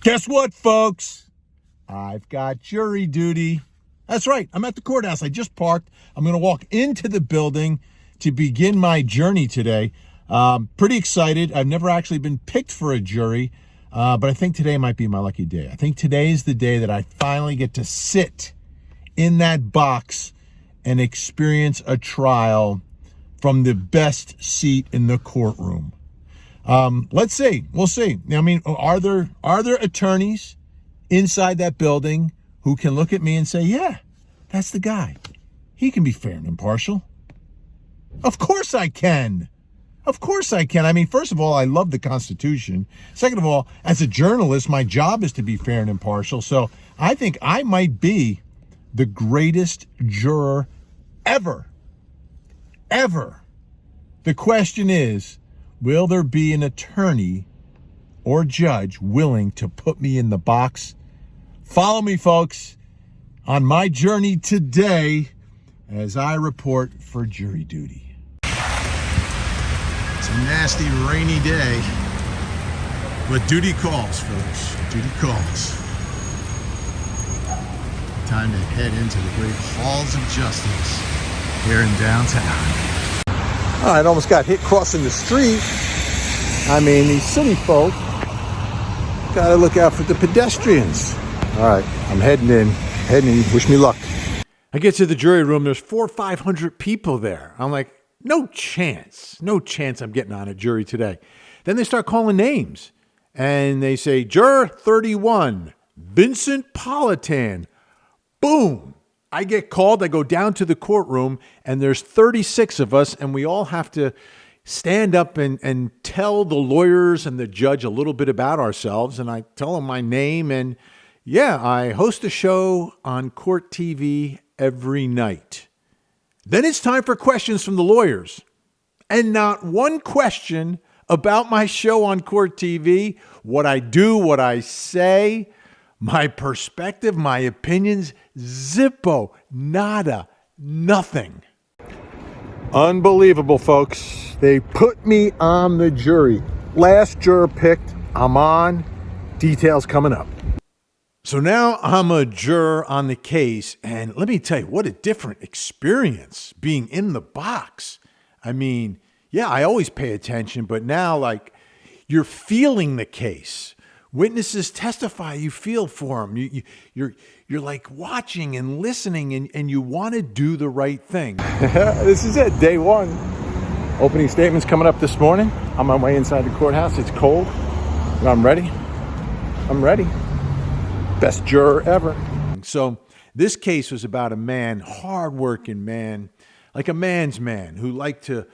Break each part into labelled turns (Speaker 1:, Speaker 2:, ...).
Speaker 1: Guess what, folks? I've got jury duty. That's right. I'm at the courthouse. I just parked. I'm going to walk into the building to begin my journey today. Pretty excited. I've never actually been picked for a jury, but I think today might be my lucky day. I think today is the day that I finally get to sit in that box and experience a trial from the best seat in the courtroom. Let's see. We'll see. I mean, are there attorneys inside that building who can look at me and say, yeah, that's the guy. He can be fair and impartial. Of course I can. Of course I can. I mean, first of all, I love the Constitution. Second of all, as a journalist, my job is to be fair and impartial. So I think I might be the greatest juror ever. Ever. The question is, will there be an attorney or judge willing to put me in the box? Follow me, folks, on my journey today as I report for jury duty. It's a nasty, rainy day, but duty calls, folks. Duty calls. Time to head into the great halls of justice here in downtown. Oh, I almost got hit crossing the street. I mean, these city folk gotta look out for the pedestrians. All right, I'm heading in. Wish me luck.
Speaker 2: I get to the jury room. There's 400 or 500 people there. I'm like, no chance I'm getting on a jury today. Then they start calling names. And they say, Juror 31, Vincent Politan. Boom. I get called. I go down to the courtroom, and there's 36 of us, and we all have to stand up and tell the lawyers and the judge a little bit about ourselves. And I tell them my name, and yeah, I host a show on Court TV every night. Then it's time for questions from the lawyers. And not one question about my show on Court TV, what I do, what I say, my perspective, my opinions, zippo, nada, nothing.
Speaker 1: Unbelievable, folks. They put me on the jury. Last juror picked. I'm on. Details coming up.
Speaker 2: So now I'm a juror on the case, and let me tell you, what a different experience being in the box. I mean, yeah, I always pay attention, but now, like, you're feeling the case. Witnesses testify, you feel for them. You're like watching and listening, and you want to do the right thing.
Speaker 1: This is it, day one. Opening statements coming up this morning. On my way inside the courthouse. It's cold, but I'm ready. Best juror ever.
Speaker 2: So this case was about a man, hardworking man, like a man's man, who liked to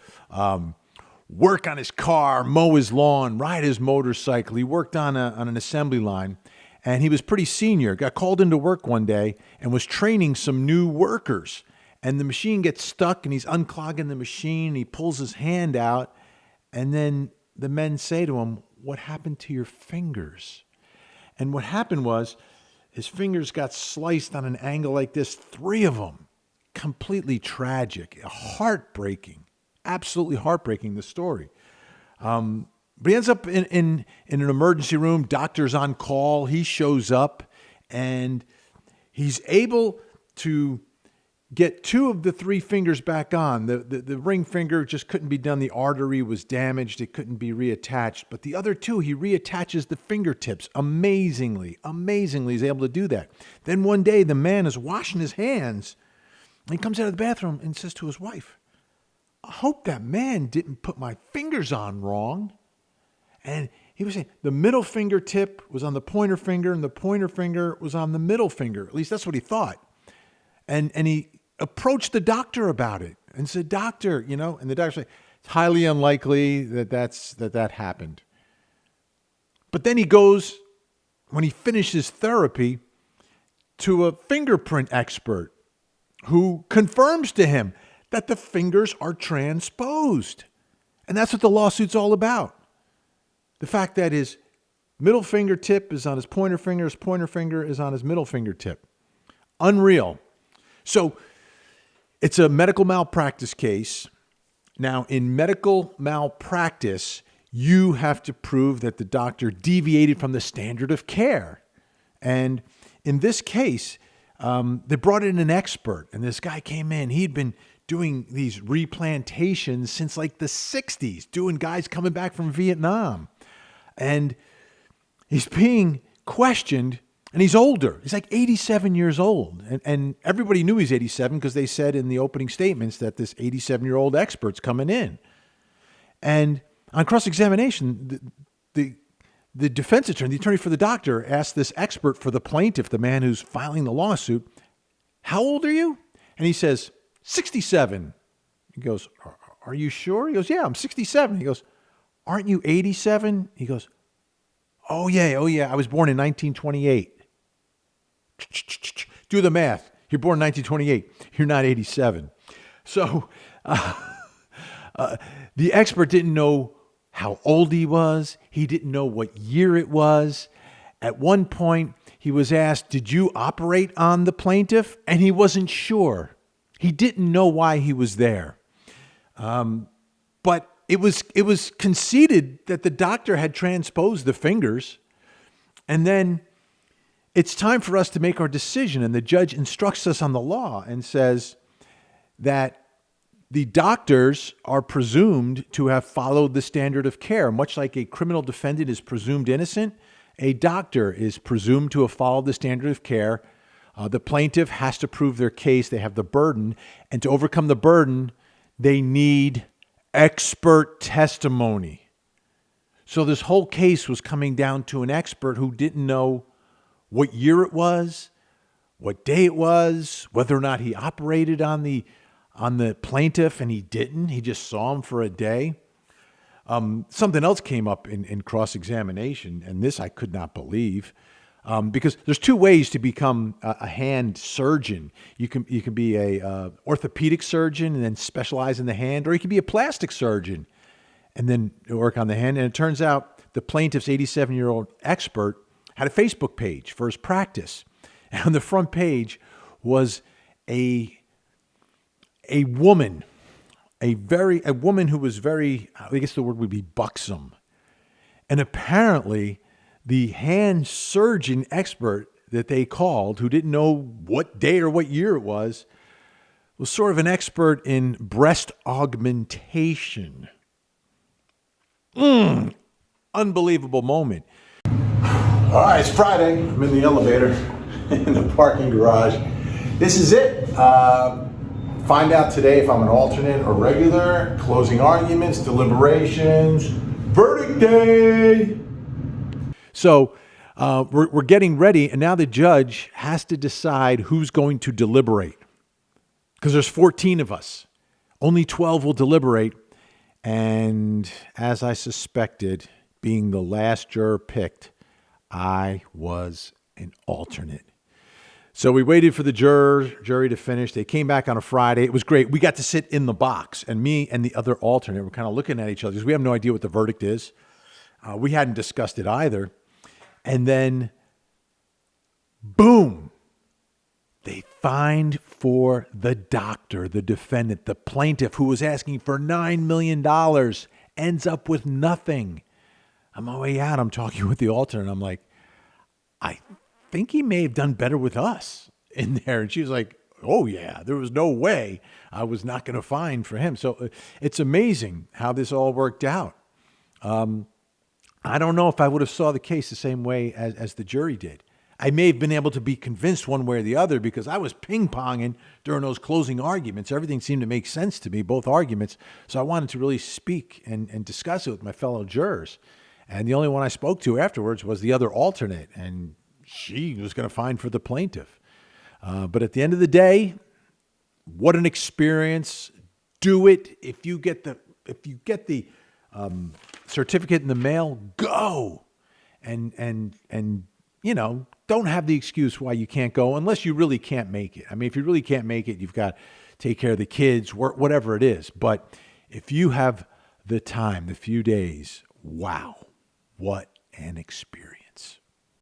Speaker 2: work on his car, mow his lawn, ride his motorcycle. He worked on an assembly line, and he was pretty senior. Got called into work one day and was training some new workers. And the machine gets stuck, and he's unclogging the machine. He pulls his hand out, and then the men say to him, "What happened to your fingers?" And what happened was his fingers got sliced on an angle like this, 3 of them. Completely tragic, heartbreaking. Absolutely heartbreaking, the story. But he ends up in an emergency room. Doctor's on call. He shows up, and he's able to get 2 of the 3 fingers back on. The ring finger just couldn't be done. The artery was damaged. It couldn't be reattached. But the other 2, he reattaches the fingertips. Amazingly, he's able to do that. Then one day, the man is washing his hands. And he comes out of the bathroom and says to his wife, "I hope that man didn't put my fingers on wrong." And he was saying the middle fingertip was on the pointer finger, and the pointer finger was on the middle finger. At least that's what he thought. And he approached the doctor about it and said, "Doctor, and the doctor said, it's highly unlikely that happened." But then he goes, when he finishes therapy, to a fingerprint expert who confirms to him that the fingers are transposed. And that's what the lawsuit's all about. The fact that his middle fingertip is on his pointer finger is on his middle fingertip. Unreal. So it's a medical malpractice case. Now, in medical malpractice, you have to prove that the doctor deviated from the standard of care. And in this case, they brought in an expert, and this guy came in. He'd been doing these replantations since like the 60s, doing guys coming back from Vietnam. And he's being questioned, and he's older. He's like 87 years old. And everybody knew he's 87 because they said in the opening statements that this 87-year-old expert's coming in. And on cross-examination, the defense attorney, the attorney for the doctor, asked this expert for the plaintiff, the man who's filing the lawsuit, how old are you? And he says, 67. He goes, are you sure? He goes, yeah, I'm 67. He goes, aren't you 87? He goes, oh yeah, I was born in 1928. Do the math. You're born in 1928. You're not 87. So the expert didn't know how old he was. He didn't know what year it was. At one point, he was asked, did you operate on the plaintiff? And he wasn't sure. He didn't know why he was there. But it was conceded that the doctor had transposed the fingers. And then it's time for us to make our decision. And the judge instructs us on the law and says that the doctors are presumed to have followed the standard of care. Much like a criminal defendant is presumed innocent, a doctor is presumed to have followed the standard of care. The plaintiff has to prove their case. They have the burden. And to overcome the burden, they need expert testimony. So this whole case was coming down to an expert who didn't know what year it was, what day it was, whether or not he operated on the plaintiff, and he didn't. He just saw him for a day. Something else came up in cross-examination, and this I could not believe, because there's two ways to become a hand surgeon. You can be a orthopedic surgeon and then specialize in the hand, or you can be a plastic surgeon and then work on the hand. And it turns out the plaintiff's 87-year-old expert had a Facebook page for his practice, and on the front page was a woman, a woman who was very, I guess the word would be buxom. And apparently the hand surgeon expert that they called, who didn't know what day or what year it was sort of an expert in breast augmentation. Unbelievable moment. All right, it's Friday. I'm in the elevator in the parking garage. This is it. Find out today if I'm an alternate or regular, closing arguments, deliberations, verdict day. So we're getting ready, and now the judge has to decide who's going to deliberate. Because there's 14 of us. Only 12 will deliberate. And as I suspected, being the last juror picked, I was an alternate. So we waited for the jury to finish. They came back on a Friday. It was great. We got to sit in the box, and me and the other alternate were kind of looking at each other because we have no idea what the verdict is. We hadn't discussed it either. And then, boom, they fined for the doctor, the defendant, the plaintiff who was asking for $9 million, ends up with nothing. On my way out, I'm talking with the alternate. I'm like, I think he may have done better with us in there. And she was like, oh yeah, there was no way I was not going to fine for him. So it's amazing how this all worked out. I don't know if I would have saw the case the same way as the jury did. I may have been able to be convinced one way or the other because I was ping-ponging during those closing arguments. Everything seemed to make sense to me, both arguments. So I wanted to really speak and discuss it with my fellow jurors. And the only one I spoke to afterwards was the other alternate, and she was going to fine for the plaintiff. But at the end of the day, what an experience. Do it. If you get the certificate in the mail, go. And you know, don't have the excuse why you can't go unless you really can't make it. I mean, if you really can't make it, you've got to take care of the kids, work, whatever it is. But if you have the time, the few days, wow, what an experience.